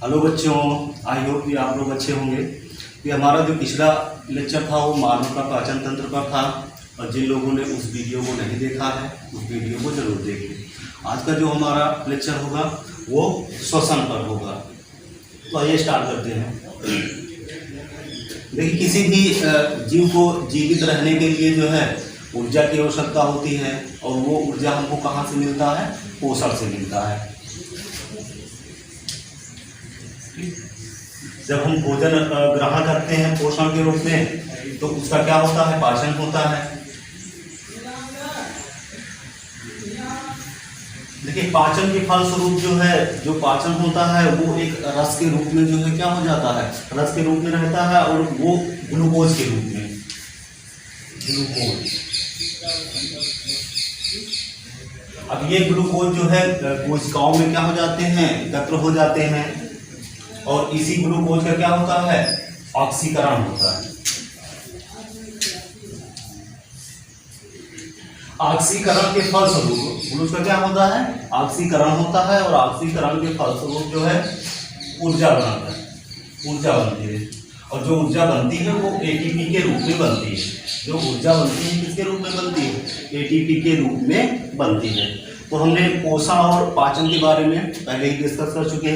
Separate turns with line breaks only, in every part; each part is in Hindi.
हेलो बच्चों, आई होप कि आप लोग अच्छे होंगे। ये हमारा जो पिछला लेक्चर था वो मानव का पाचन तंत्र पर था, और जिन लोगों ने उस वीडियो को नहीं देखा है उस वीडियो को जरूर देखें। आज का जो हमारा लेक्चर होगा वो श्वसन पर होगा। तो आइए स्टार्ट करते हैं। देखिए, किसी भी जीव को जीवित रहने के लिए जो है ऊर्जा की आवश्यकता होती है, और वो ऊर्जा हमको कहाँ से मिलता है? पोषण से मिलता है। जब हम भोजन ग्रहण करते हैं पोषण के रूप में, तो उसका क्या होता है? पाचन होता है। देखिए, पाचन के फलस्वरूप जो है, जो पाचन होता है वो एक रस के रूप में जो है क्या हो जाता है? रस के रूप में रहता है, और वो ग्लूकोज के रूप में, ग्लूकोज। अब ये ग्लूकोज जो है कोशिकाओं में क्या हो जाते हैं? एकत्र हो जाते हैं, और इसी ग्लूकोज का क्या होता है? ऑक्सीकरण होता है। ऑक्सीकरण के फलस्वरूप ग्लूकोज का क्या होता है? ऑक्सीकरण होता है, और ऑक्सीकरण के फलस्वरूप जो है ऊर्जा बनाता है, ऊर्जा बनती है। और जो ऊर्जा बनती है वो एटीपी के रूप में बनती है। जो ऊर्जा बनती है किसके रूप में बनती है? एटीपी के रूप में बनती है। तो हमने पोषण और पाचन के बारे में पहले ही डिस्कस कर चुके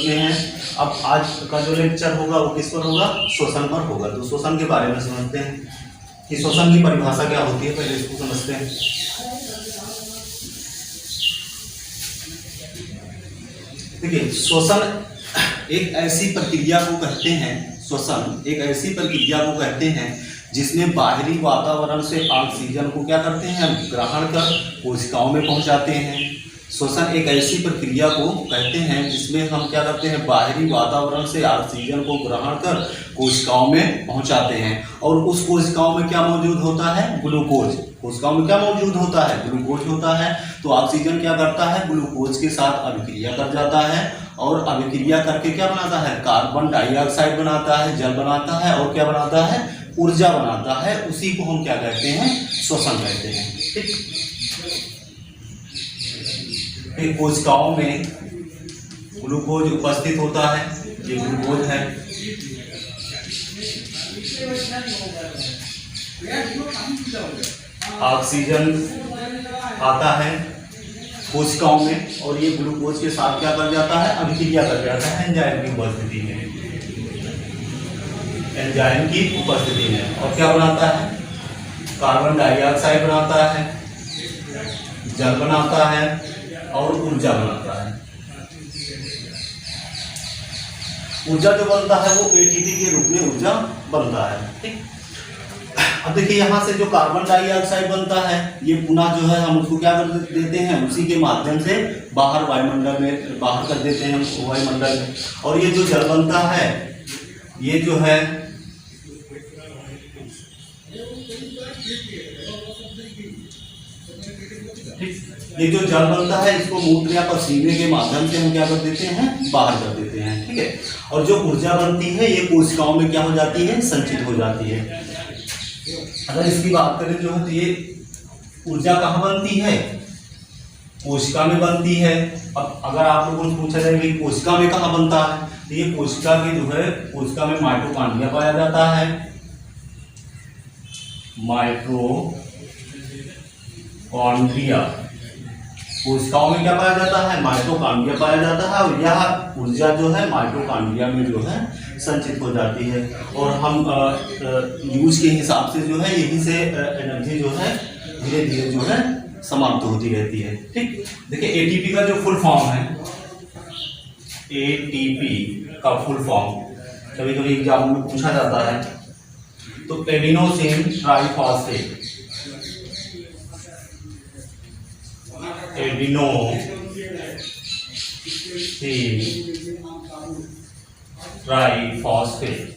हैं। अब आज का जो लेक्चर होगा वो किस पर होगा? श्वसन पर होगा। तो श्वसन के बारे में समझते हैं कि श्वसन की परिभाषा क्या होती है, पहले इसको समझते हैं। देखिए, श्वसन एक ऐसी प्रक्रिया को कहते हैं, श्वसन एक ऐसी प्रक्रिया को कहते हैं जिसमें बाहरी वातावरण से ऑक्सीजन को क्या करते हैं? हम ग्रहण कर कोशिकाओं में पहुंचाते हैं। श्वसन एक ऐसी प्रक्रिया को कहते हैं जिसमें हम क्या करते हैं? बाहरी वातावरण से ऑक्सीजन को ग्रहण कर कोशिकाओं में पहुंचाते हैं, और उस कोशिकाओं में क्या मौजूद होता है? ग्लूकोज। कोशिकाओं में क्या मौजूद होता है? ग्लूकोज होता है। तो ऑक्सीजन क्या करता है? ग्लूकोज के साथ अभिक्रिया कर जाता है, और अभिक्रिया करके क्या बनाता है? कार्बन डाइऑक्साइड बनाता है, जल बनाता है, और क्या बनाता है? ऊर्जा बनाता है। उसी को हम क्या कहते हैं? श्वसन कहते हैं। ठीक, कोशिकाओं में ग्लूकोज उपस्थित होता है, ये ग्लूकोज है। ऑक्सीजन आता है कोशिकाओं में, और ये ग्लूकोज के साथ क्या कर जाता है? अभिक्रिया कर जाता है एंजाइम की उपस्थिति में, एंजाइम की उपस्थिति में। और क्या बनाता है? कार्बन डाइऑक्साइड बनाता है, जल बनाता है, और ऊर्जा बनाता है। ऊर्जा जो बनता है वो एटीपी के रूप में ऊर्जा बनता है। ठीक, अब देखिए, यहाँ से जो कार्बन डाइऑक्साइड बनता है ये पुनः जो है हम उसको क्या कर देते हैं? उसी के माध्यम से बाहर वायुमंडल में बाहर कर देते हैं हम वायुमंडल में। और ये जो जल बनता है ये जो है ये जो जल बनता है इसको मूत्र या पसीने के माध्यम से हम क्या कर देते हैं? बाहर कर देते हैं। ठीक है, और जो ऊर्जा बनती है ये कोशिकाओं में क्या हो जाती है? संचित हो जाती है। अगर इसकी बात करें जो है, तो ये ऊर्जा कहाँ बनती है? कोशिका में बनती है। अब अगर आप लोगों से पूछा जाए कि कोशिका में कहाँ बनता है, तो ये कोशिका के जो है, कोशिका में माइटोकॉन्ड्रिया पाया जाता है। माइटोकॉन्ड्रिया, कोशिकाओं में क्या पाया जाता है? माइटोकॉन्ड्रिया पाया जाता है, और यह ऊर्जा जो है माइटोकॉन्ड्रिया में जो है संचित हो जाती है। और हम यूज के हिसाब से जो है यहीं से एनर्जी जो है धीरे धीरे जो है समाप्त होती रहती है। ठीक, देखिए, एटीपी का जो फुल फॉर्म है, एटीपी का फुल फॉर्म कभी कभी एग्जाम में पूछा जाता है, तो adenosine triphosphate, triphosphate,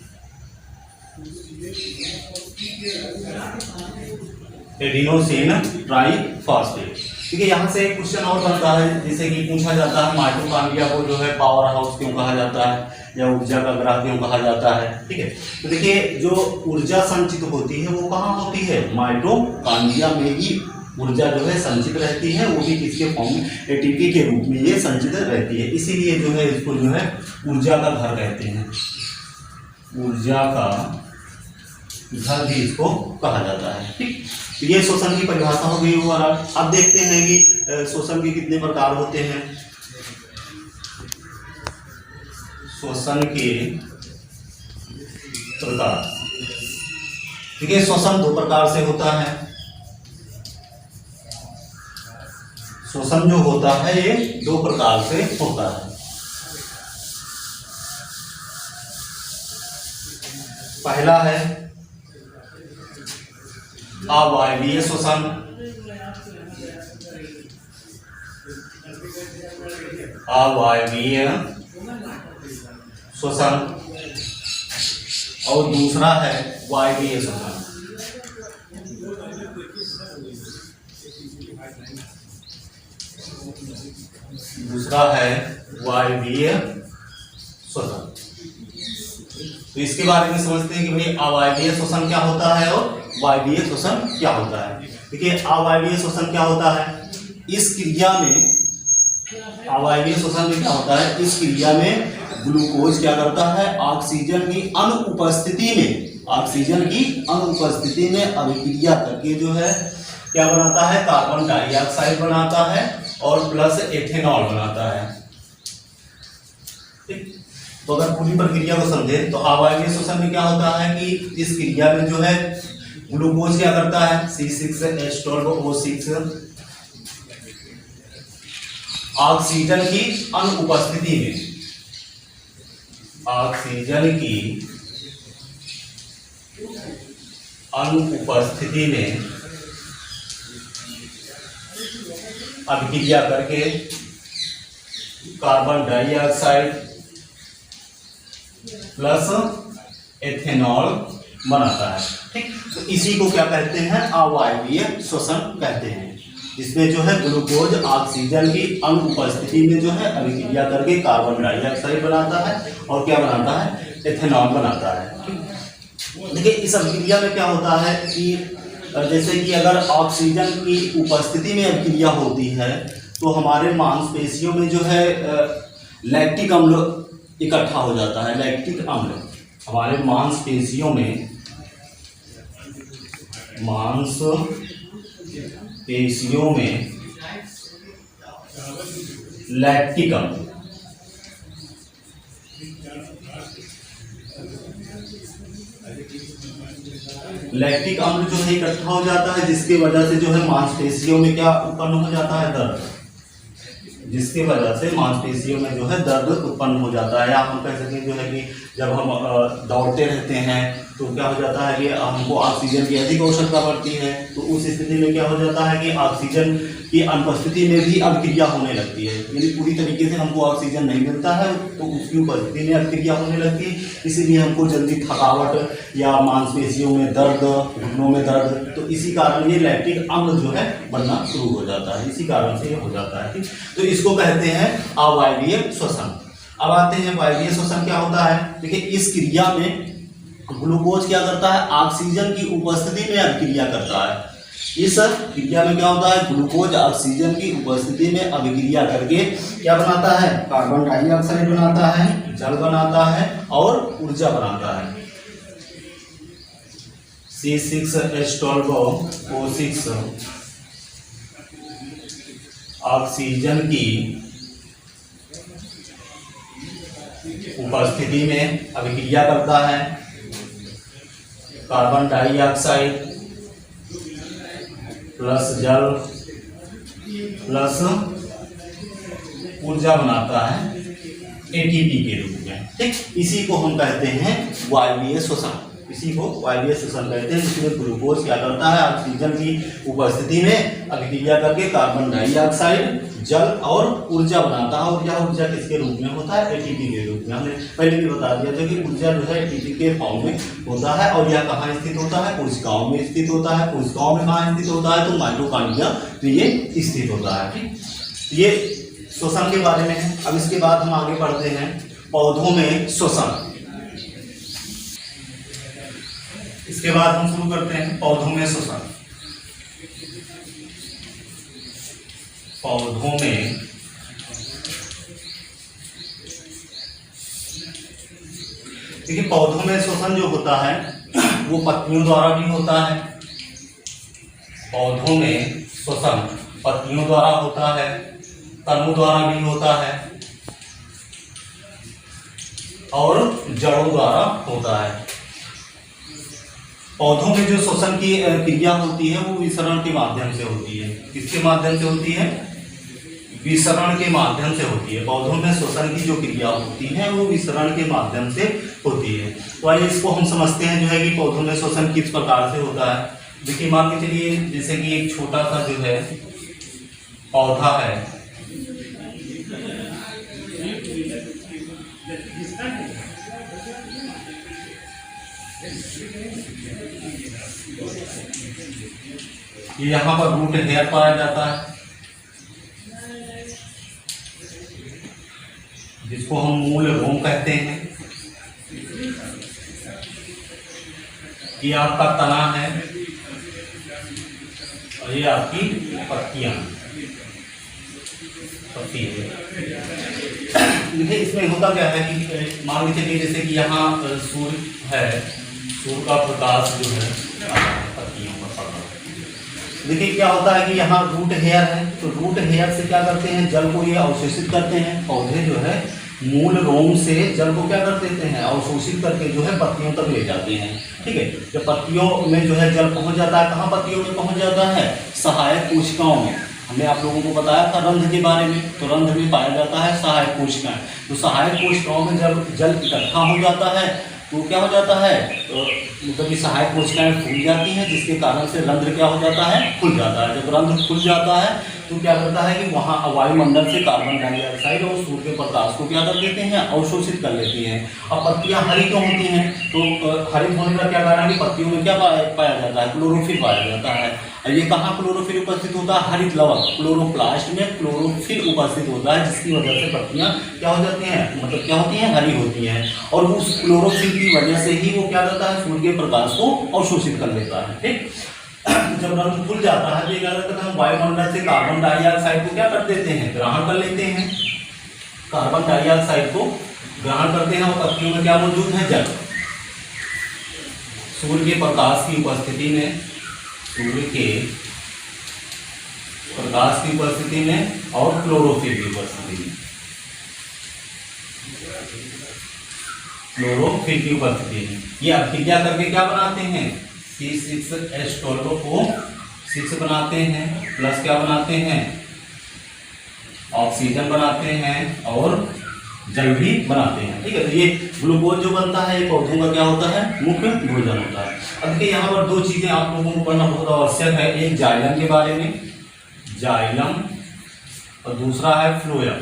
adenosine triphosphate. ठीक है, यहाँ से एक क्वेश्चन और बनता है, जैसे कि पूछा जाता है माइटोकॉन्ड्रिया को जो है पावर हाउस क्यों कहा जाता है, या ऊर्जा का ग्रह क्यों कहा जाता है। ठीक है, तो देखिए, जो ऊर्जा संचित होती है वो कहाँ होती है? माइटोकॉन्ड्रिया में ही ऊर्जा जो है संचित रहती है, वो भी किसके फॉर्म में, एटीपी के रूप में ये संचित रहती है। इसीलिए जो है इसको जो है ऊर्जा का घर कहते हैं, ऊर्जा का घर भी इसको कहा जाता है। ठीक, तो ये शोषण की परिभाषा हो गई ओवरऑल। अब देखते हैं कि शोषण के कितने प्रकार होते हैं। शोषण के प्रकार, ठीक है, शोषण दो प्रकार से होता है। शोषण जो होता है ये दो प्रकार से होता है। पहला है अवायवीय शोषण, अवायवीय शोषण, और दूसरा है वायवीय शोषण। दूसरा है वायवीय शोषण। तो इसके बारे में समझते हैं कि भाई अवायवीय शोषण क्या होता है और वायवीय शोषण क्या होता है। देखिए अवायवीय शोषण क्या होता है, इस क्रिया में, अवायवीय शोषण में क्या होता है, इस क्रिया में ग्लूकोज क्या करता है, ऑक्सीजन की अनुपस्थिति में, ऑक्सीजन की अनुपस्थिति में अभिक्रिया करके जो है क्या बनाता है, कार्बन डाइऑक्साइड बनाता है और प्लस एथेनॉल बनाता है। ठीक, तो अगर पूरी प्रक्रिया को समझे तो अवायवीय शोषण में क्या होता है कि इस क्रिया में जो है ग्लूकोज क्या करता है, C6H12O6 ऑक्सीजन की अनुपस्थिति में, ऑक्सीजन की अनुपस्थिति में अभिक्रिया करके कार्बन डाइऑक्साइड प्लस एथेनॉल बनाता है। ठीक, तो इसी को क्या कहते हैं, अवायवीय शोषण कहते हैं, जिसमें जो है ग्लूकोज ऑक्सीजन की अनुपस्थिति में जो है अभिक्रिया करके कार्बन डाइऑक्साइड बनाता है और क्या बनाता है, एथेनॉल बनाता है। देखिए इस अभिक्रिया में क्या होता है कि जैसे कि अगर ऑक्सीजन की उपस्थिति में अभिक्रिया होती है तो हमारे मांसपेशियों में जो है लैक्टिक अम्ल इकट्ठा हो जाता है। लैक्टिक अम्ल हमारे मांसपेशियों में, मांसपेशियों में लैक्टिक अम्ल, लैक्टिक अम्ल जो है इकट्ठा हो जाता है, जिसकी वजह से जो है मांसपेशियों में क्या उत्पन्न हो जाता है, दर्द, जिसकी वजह से मांसपेशियों में जो है दर्द उत्पन्न हो जाता है। या हम कह सकते हैं जो है कि जब हम दौड़ते रहते हैं तो क्या हो जाता है कि हमको ऑक्सीजन की अधिक आवश्यकता पड़ती है, तो उस स्थिति में क्या हो जाता है कि ऑक्सीजन की अनुपस्थिति में भी अभिक्रिया होने लगती है, यानी पूरी तरीके से हमको ऑक्सीजन नहीं मिलता है तो उसकी उपस्थिति में अभिक्रिया होने लगती है। इसीलिए हमको जल्दी थकावट या मांसपेशियों में दर्द, घुटनों में दर्द, तो इसी कारण ये लैक्टिक अम्ल जो है बनना शुरू हो जाता है, इसी कारण से ये हो जाता है। ठीक, तो इसको कहते हैं अवायवीय शोषण। अब आते हैं वायवीय शोषण क्या होता है। देखिए इस क्रिया में ग्लूकोज क्या करता है, ऑक्सीजन की उपस्थिति में अभिक्रिया करता है। इस क्रिया में क्या होता है, ग्लूकोज ऑक्सीजन की उपस्थिति में अभिक्रिया करके क्या बनाता है, कार्बन डाइऑक्साइड बनाता है, जल बनाता है और ऊर्जा बनाता है। C6H12O6 ऑक्सीजन की उपस्थिति में अभिक्रिया करता है, कार्बन डाइऑक्साइड प्लस जल प्लस ऊर्जा बनाता है एटीपी के रूप में। ठीक, इसी को हम कहते हैं वायवीय शोषण, इसी को वायवीय शोषण कहते हैं, जिसमें ग्लूकोज क्या करता है, ऑक्सीजन की उपस्थिति में अभिक्रिया करके कार्बन डाइऑक्साइड, जल और ऊर्जा बनाता है। और यह ऊर्जा किसके रूप में होता है, एटीपी के रूप में। हमने पहले भी बता दिया था कि ऊर्जा जो है एटीपी के फॉर्म में होता है और यह कहाँ स्थित होता है, कोशिकाओं में स्थित होता है। कोशिकाओं में कहाँ स्थित होता है, तो माइटोकॉन्ड्रिया में ये स्थित होता है। ठीक, ये शोषण के बारे में है। अब इसके बाद हम आगे बढ़ते हैं पौधों में शोषण। इसके बाद हम शुरू करते हैं पौधों में शोषण। पौधों में देखिए पौधों में श्वसन जो होता है वो पत्तियों द्वारा भी होता है। पौधों में श्वसन पत्तियों द्वारा होता है, तनु द्वारा भी होता है और जड़ों द्वारा होता है। पौधों में जो श्वसन की क्रिया होती है वो विसरण के माध्यम से होती है। किसके माध्यम से होती है? विसरण के माध्यम से होती है। पौधों में श्वसन की जो क्रिया होती है वो विसरण के माध्यम से होती है। तो आइए इसको हम समझते हैं जो है कि पौधों में श्वसन किस प्रकार से होता है। देखिए मान के चलिए जैसे कि एक छोटा सा जो है पौधा है, ये यहाँ पर रूट हेयर पाया जाता है जिसको हम मूल रोम कहते हैं। ये आपका तना है और ये आपकी पत्तियां पत्ती है। देखिए इसमें होता क्या है कि मान लीजिए चलिए जैसे कि यहाँ सूर्य है, सूर्य का प्रकाश जो है पत्तियों पर पड़ रहा है। देखिए क्या होता है कि यहाँ रूट हेयर है, तो रूट हेयर से क्या करते हैं, जल को ये अवशोषित करते हैं। पौधे जो है मूल रोम से जल को क्या कर देते हैं, अवशोषित करके जो है पत्तियों तक ले जाते हैं। ठीक है, जब पत्तियों में जो है जल पहुंच जाता है, कहाँ पत्तियों में पहुंच जाता है, सहायक कोशिकाओं में। हमने आप लोगों को बताया था रंध्र के बारे में, तो रंध्र में पाया जाता है सहायक कोशिकाएं। तो सहायक कोशिकाओं में जब जल इकट्ठा हो जाता है तो क्या हो जाता है, तो मतलब कि सहायक कोशिकाएं फूल जाती हैं, जिसके कारण से रंध्र क्या हो जाता है, खुल जाता है। जब रंध्र खुल जाता है तो क्या करता है कि वहाँ वायुमंडल से कार्बन डाइऑक्साइड और सूर्य के प्रकाश को क्या कर देते हैं, अवशोषित कर लेती हैं। अब पत्तियां हरी क्यों होती हैं, तो हरित होने का क्या कारण है कि पत्तियों में क्या पाया जाता है, क्लोरोफिल पाया जाता है। और ये कहाँ क्लोरोफिल उपस्थित होता है, हरित लवक क्लोरोप्लास्ट में क्लोरोफिल उपस्थित होता है, जिसकी वजह से पत्तियां क्या हो जाती हैं, मतलब क्या होती हैं, हरी होती हैं। और उस क्लोरोफिल की वजह से ही वो क्या करता है, सूर्य के प्रकाश को अवशोषित कर लेता है। ठीक, जब रंध्र खुल जाता है तो ये क्या करते हैं, हम वायुमंडल से कार्बन डाइऑक्साइड को क्या कर देते हैं, ग्रहण कर लेते हैं। कार्बन डाइऑक्साइड को ग्रहण करते हैं और पत्तियों में क्या मौजूद है, जल। सूर्य के प्रकाश की उपस्थिति में, सूर्य के प्रकाश की उपस्थिति में और क्लोरोफिल की उपस्थिति में, क्लोरोफिल की उपस्थिति में ये अभिक्रिया करके क्या बनाते हैं, C6H12 को 6 बनाते हैं, प्लस क्या बनाते हैं, ऑक्सीजन बनाते हैं और जल भी बनाते हैं। ठीक है, तो ये ग्लूकोज जो बनता है ये पौधों का क्या होता है, मुख्य भोजन होता है। अब देखिए यहाँ पर दो चीजें आप लोगों को पढ़ना बहुत आवश्यक है, एक जाइलम के बारे में, जाइलम, और दूसरा है फ्लोएम।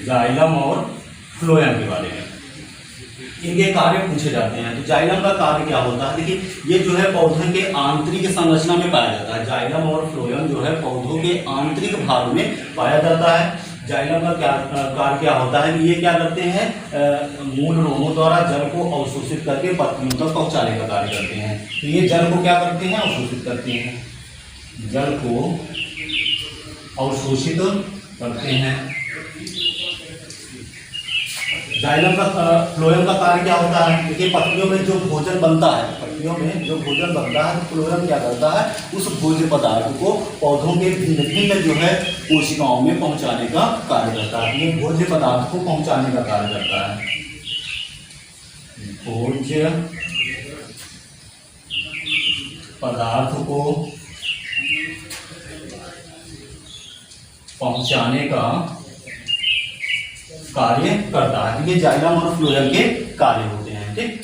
जाइलम और फ्लोएम के बारे में इनके कार्य पूछे जाते हैं। तो जाइलम का कार्य क्या होता है, देखिए ये जो है पौधों के आंतरिक संरचना में पाया जाता है। जाइलम और फ्लोएम जो है पौधों के आंतरिक भाग में पाया जाता है। जाइलम का क्या कार्य क्या होता है, ये क्या करते हैं, मूल रोमों द्वारा जल को अवशोषित करके पत्तियों तक पहुंचाने का कार्य करते हैं। तो ये जल को क्या करते हैं, अवशोषित करते हैं, जल को अवशोषित करते हैं। जाइलम का फ्लोएम का कार्य क्या होता है, देखिए पत्तियों में जो भोजन बनता है, पत्तियों में जो भोजन बनता है तो फ्लोएम क्या करता है, उस भोज्य पदार्थ को पौधों के भिन्न भिन्न जो है कोशिकाओं में पहुंचाने का कार्य करता है। ये भोज्य पदार्थ को पहुंचाने का कार्य करता है, भोज्य पदार्थ को पहुंचाने का कार्य करता है। ये जाइलम और फ्लोएम के कार्य होते हैं। ठीक,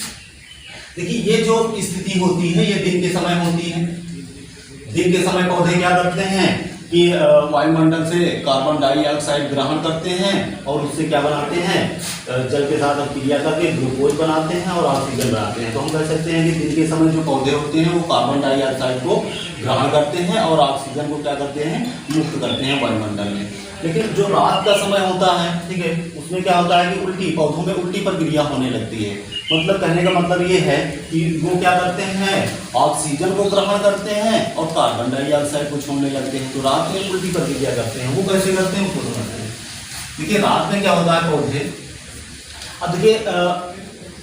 देखिए ये जो स्थिति होती है ये दिन के समय होती है। दिन के समय पौधे क्या करते हैं कि वायुमंडल से कार्बन डाइऑक्साइड ग्रहण करते हैं और उससे क्या बनाते हैं, जल के साथ क्रिया करके ग्लूकोज बनाते हैं और ऑक्सीजन बनाते हैं। तो हम कह सकते हैं कि दिन के समय जो पौधे होते हैं वो कार्बन डाइऑक्साइड को ग्रहण करते हैं और ऑक्सीजन को क्या करते हैं, मुक्त करते हैं वायुमंडल में। लेकिन जो रात का समय होता है, ठीक है, उसमें उसमें क्या होता है कि उल्टी, पौधों में उल्टी प्रक्रिया होने लगती है। मतलब कहने का मतलब ये है कि वो क्या करते हैं, ऑक्सीजन को ग्रहण करते हैं और कार्बन डाइऑक्साइड को छोड़ने लगते हैं। तो रात में उल्टी प्रक्रिया करते हैं। वो कैसे करते हैं, वो समझते हैं। देखिए रात में क्या होता है, पौधे, अब देखिए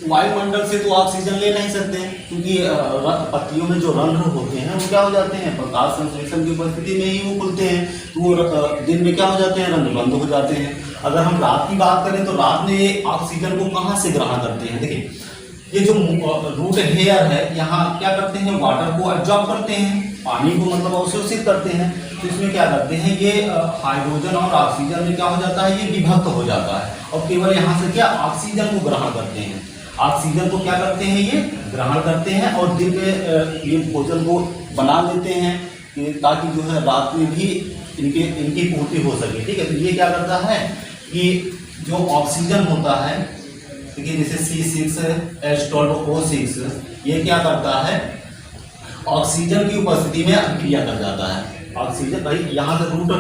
वायुमंडल से तो ऑक्सीजन ले नहीं सकते, क्योंकि पत्तियों में जो रंध्र होते हैं वो क्या हो जाते हैं, प्रकाश संश्लेषण की उपस्थिति में ही वो खुलते हैं। तो वो दिन में क्या हो जाते हैं, रंध्र बंद हो जाते हैं। अगर हम रात की बात करें तो रात में ये ऑक्सीजन को कहाँ से ग्रहण करते हैं। देखिए ये जो रूट हेयर है, यहाँ क्या करते हैं, वाटर को एब्जॉर्ब करते हैं, पानी को मतलब अवशोषित करते हैं। तो इसमें क्या करते हैं, ये हाइड्रोजन और ऑक्सीजन में क्या हो जाता है, ये विभक्त हो जाता है और केवल यहाँ से क्या ऑक्सीजन को ग्रहण करते हैं। ऑक्सीजन को क्या करते हैं, ये ग्रहण करते हैं और दिन में ये भोजन को बना लेते हैं ताकि जो है रात में भी इनकी पूर्ति हो सके। ठीक है, तो ये क्या करता है कि जो ऑक्सीजन होता है, देखिए जैसे C6H12O6, ये क्या करता है, ऑक्सीजन की उपस्थिति में अभिक्रिया कर जाता है। ऑक्सीजन भाई यहाँ से रूट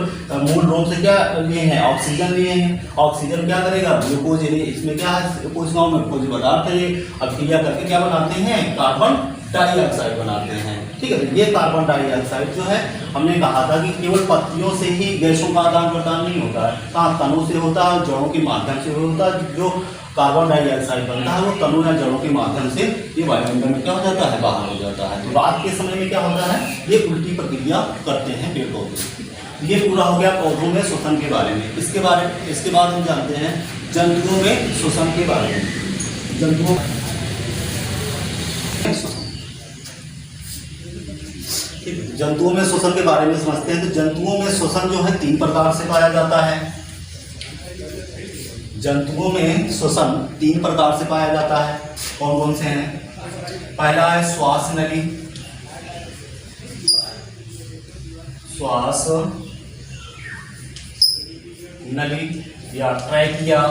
मूल रूप से क्या लिए हैं, ऑक्सीजन लिए हैं। ऑक्सीजन क्या करेगा, ग्लूकोज, इसमें क्या है, कोशिकाओं में खोज पदार्थ है, अभिक्रिया करके क्या बनाते हैं, कार्बन डाइऑक्साइड बनाते हैं। ठीक है, तो ये कार्बन डाइऑक्साइड जो है, हमने कहा था कि केवल पत्तियों से ही गैसों का आदान प्रदान नहीं होता है, कहाँ तनों से होता है, जड़ों के माध्यम से होता है। जो कार्बन डाइऑक्साइड बनता है वो तनों या जड़ों के माध्यम से ये वायुमंडल में क्या हो जाता है, बाहर हो जाता है। तो रात के समय में क्या होता है, ये उल्टी प्रक्रिया करते हैं पेड़ पौधे। ये पूरा हो गया पौधों में श्वसन के बारे में। इसके बाद हम जानते हैं जंतुओं में श्वसन के बारे में। जंतुओं में श्वसन के बारे में समझते हैं। तो जंतुओं में श्वसन जो है 3 प्रकार से पाया जाता है। जंतुओं में श्वसन 3 प्रकार से पाया जाता है। कौन कौन से हैं? पहला है श्वास नली, श्वास नली या ट्रैकिया।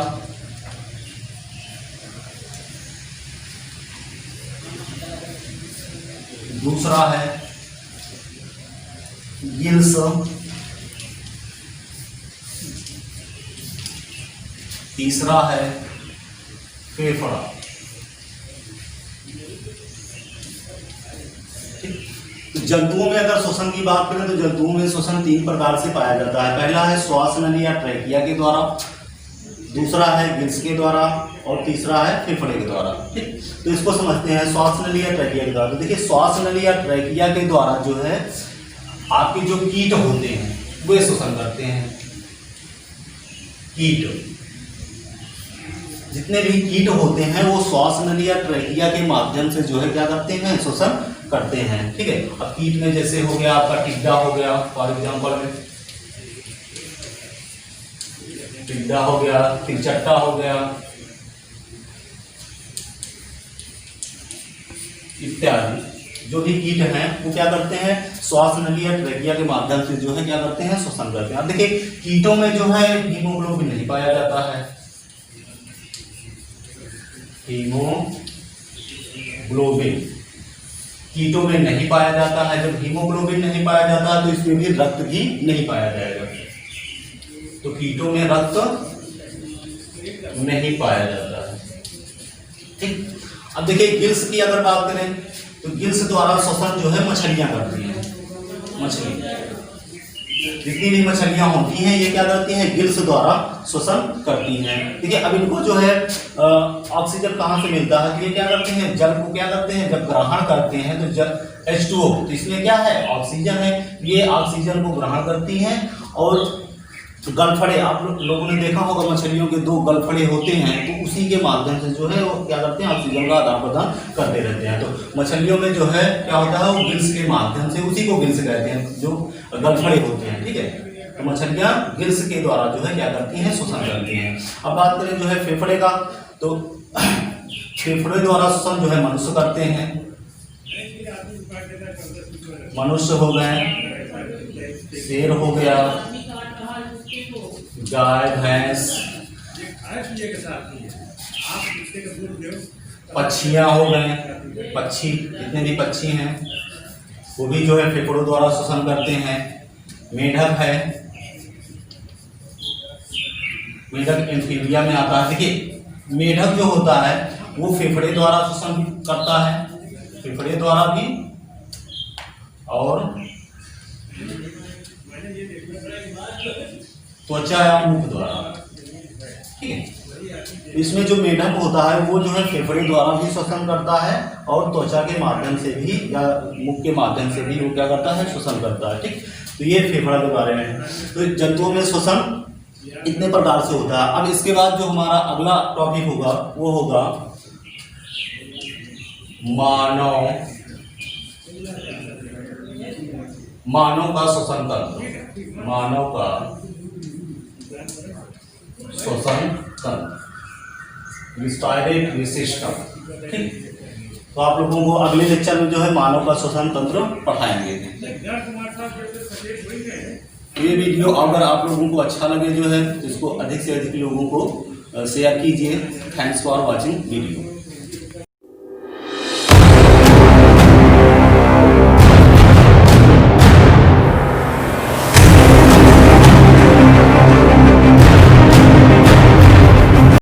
दूसरा है गिल्स, तीसरा है फेफड़ा। तो जंतुओं में अगर श्वसन की बात करें तो जंतुओं में श्वसन 3 प्रकार से पाया जाता है। पहला है श्वास नली या ट्रैकिया के द्वारा, दूसरा है गिल्स के द्वारा और तीसरा है फेफड़े के द्वारा। ठीक, तो इसको समझते हैं श्वास नली या ट्रैकिया के द्वारा। तो देखिए श्वास नली या ट्रैकिया के द्वारा जो है आपके जो कीट होते हैं वे श्वसन करते हैं। कीट, जितने भी कीट होते हैं वो श्वास नली या ट्रैकिया के माध्यम से जो है क्या करते हैं, श्वसन करते हैं। ठीक है, अब कीट में जैसे हो गया आपका टिड्डा हो गया, फॉर एग्जांपल में टिड्डा हो गया, तिलचट्टा हो गया इत्यादि। जो भी कीट हैं वो क्या करते हैं, श्वास नली या ट्रैकिया के माध्यम से जो है क्या करते हैं, श्वसन करते हैं। अब देखिए कीटों में जो है हीमोग्लोबिन नहीं पाया जाता है। हीमोग्लोबिन कीटों में नहीं पाया जाता है। जब हीमोग्लोबिन नहीं पाया जाता है तो इसमें भी रक्त भी नहीं पाया जाएगा। तो कीटों में रक्त नहीं पाया जाता है। ठीक, अब देखिए गिल्स की अगर बात करें तो गिल्स द्वारा श्वसन जो है मछलियां करती हैं। मछली, जितनी भी मछलियां होती हैं ये क्या करती हैं, गिल्स द्वारा श्वसन करती हैं। देखिए अब इनको जो है ऑक्सीजन कहाँ से मिलता है, तो ये क्या करते हैं, जल को क्या करते हैं, जब ग्रहण करते हैं तो जल H2O, तो इसमें क्या है, ऑक्सीजन है। ये ऑक्सीजन को ग्रहण करती हैं और गलफड़े, आप लोगों ने देखा होगा मछलियों के 2 गलफड़े होते हैं, तो उसी के माध्यम से जो है वो क्या करते हैं, ऑक्सीजन का आदान प्रदान करते रहते हैं। तो मछलियों में जो है क्या होता है, वो गिल्स के माध्यम से, उसी को गिल्स कहते हैं जो गलफड़े होते हैं। ठीक है, तो मछलियां गिल्स के द्वारा जो है क्या करती हैं, श्वसन करती हैं। अब बात करें जो है फेफड़े का, तो फेफड़े द्वारा श्वसन जो है मनुष्य करते हैं। मनुष्य हो गए, शेर हो गया, गाय भैंस, पक्षियां हो गए, पक्षी, जितने भी पक्षी हैं वो भी जो है फेफड़ों द्वारा श्वसन करते हैं। मेढक है, मेढक एम्फीबिया में आता है। देखिए मेढक जो होता है वो फेफड़े द्वारा श्वसन करता है, फेफड़े द्वारा भी और त्वचा या मुख द्वारा। ठीक है, इसमें जो मेढक होता है वो जो है फेफड़े द्वारा भी श्वसन करता है और त्वचा के माध्यम से भी या मुख के माध्यम से भी वो क्या करता है, श्वसन करता है। ठीक, तो ये फेफड़ा के बारे में है। तो जंतुओं में श्वसन इतने प्रकार से होता है। अब इसके बाद जो हमारा अगला टॉपिक होगा वो होगा मानव का श्वसन तंत्र, मानव का श्वसन तंत्र, स्टाइरेटरी सिस्टम। ठीक, तो आप लोगों को अगले लेक्चर में जो है मानव का श्वसन तंत्र पढ़ाएंगे। ये वीडियो अगर आप लोगों को अच्छा लगे जो है इसको अधिक से अधिक लोगों को शेयर कीजिए। Thanks for watching video.